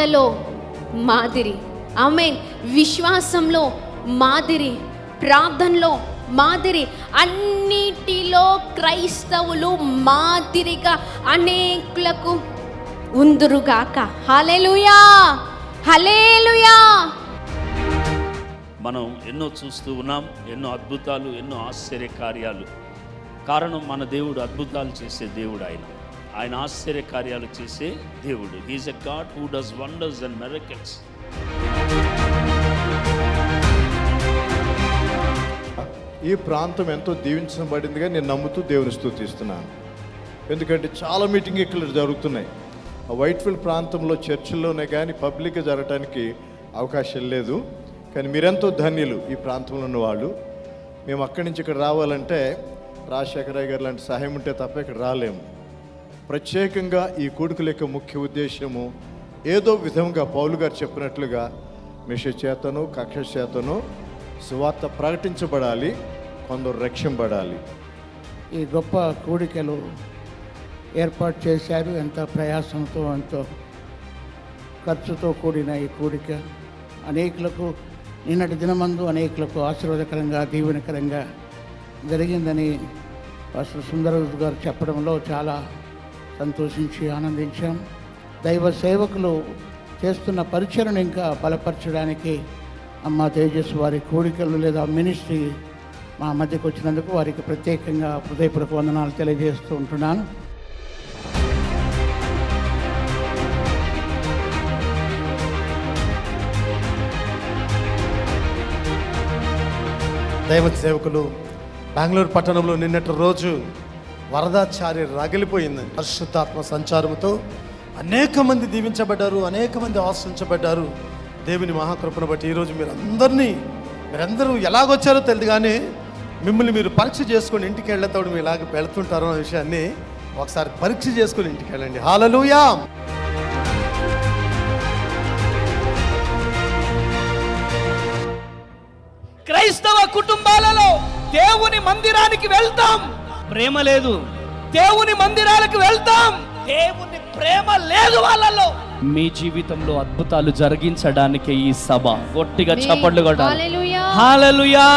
మాటలో మాదిరి, ఆమేన్, విశ్వాసంలో మాదిరి, ప్రార్థనలో మాదిరి, అన్నిటిలో క్రైస్తవులు మాదిరిగా అనేకులకు ఉందురుగాక. హల్లెలూయా, హల్లెలూయా. మనం ఎన్నో చూస్తూ ఉన్నాం, ఎన్నో అద్భుతాలు, ఎన్నో ఆశ్చర్య కార్యాలు. కారణం మన దేవుడు అద్భుతాలు చేసే దేవుడు. ఆయన ఆశ్చర్య కార్యాలు చేసే దేవుడు. He is a god who does wonders and miracles. ఈ ప్రాంతం ఎంతో దీవించబడిందిగా నేను నమ్ముతూ దేవుని స్తుతిస్తున్నాను. ఎందుకంటే చాలా మీటింగ్ ఇక్కడ జరుగుతున్నాయి. ఆ వైట్ఫీల్డ్ ప్రాంతంలో చర్చిల్లోనే కానీ పబ్లిక్గా జరగడానికి అవకాశం లేదు. కానీ మీరెంతో ధన్యులు ఈ ప్రాంతంలో ఉన్న వాళ్ళు. మేము అక్కడి నుంచి ఇక్కడ రావాలంటే రాజశేఖరయ్య గారు లాంటి సహాయం ఉంటే తప్ప ఇక్కడ రాలేము. ప్రత్యేకంగా ఈ కూడుకుల యొక్క ముఖ్య ఉద్దేశము ఏదో విధంగా పౌలు గారు చెప్పినట్లుగా మిష చేతను కక్ష చేతను సువార్త ప్రకటించబడాలి, కొందరు రక్షింపబడాలి. ఈ గొప్ప కూడికలు ఏర్పాటు చేశారు. ఎంత ప్రయాసంతో, ఎంతో ఖర్చుతో కూడిన ఈ కూడిక అనేకులకు నిన్నటి దినమందు అనేకులకు ఆశీర్వాదకరంగా, దీవెనకరంగా జరిగిందని పాస్టర్ సుందరరాజు గారు చెప్పడంలో చాలా సంతోషించి ఆనందించాం. దైవ సేవకులు చేస్తున్న పరిచయను ఇంకా బలపరచడానికి అమ్మ తేజస్ వారి కోరికలు లేదా మినిస్ట్రీ మా మధ్యకు వచ్చినందుకు వారికి ప్రత్యేకంగా హృదయపూర్వక వందనాలు తెలియజేస్తూ ఉంటున్నాను. దైవ సేవకులు బెంగళూరు పట్టణంలో నిన్నటి రోజు వరదాచారి రగిలిపోయింది. పరిశుద్ధాత్మ సంచారంతో అనేక మంది దీవించబడ్డారు, అనేక మంది ఆశ్రయించబడ్డారు. దేవుని మహాకృపను బట్టి ఈరోజు మీరందరూ ఎలాగొచ్చారో తెలియదు, కానీ మిమ్మల్ని మీరు పరీక్ష చేసుకొని ఇంటికి వెళ్ళేటప్పుడు మీరు ఇలాగ వెళుతుంటారో అనే విషయాన్ని ఒకసారి పరీక్ష చేసుకొని ఇంటికి వెళ్ళండి. హల్లెలూయా. క్రైస్తవ కుటుంబాలలో దేవుని మందిరానికి వెళ్తాం, ప్రేమ లేదు. దేవుని మందిరాలకు వెళ్తాం, దేవుని ప్రేమ లేదు వాళ్ళలో. మీ జీవితంలో అద్భుతాలు జరిగించడానికి ఈ సభ గట్టిగా చప్పట్లు కొట్టాలి. హల్లెలూయా, హల్లెలూయా.